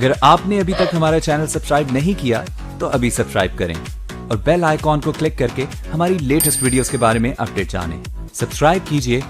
अगर आपने अभी तक हमारा चैनल सब्सक्राइब नहीं किया तो अभी सब्सक्राइब करें और बेल आइकॉन को क्लिक करके हमारी लेटेस्ट वीडियोस के बारे में अपडेट जानें। सब्सक्राइब कीजिए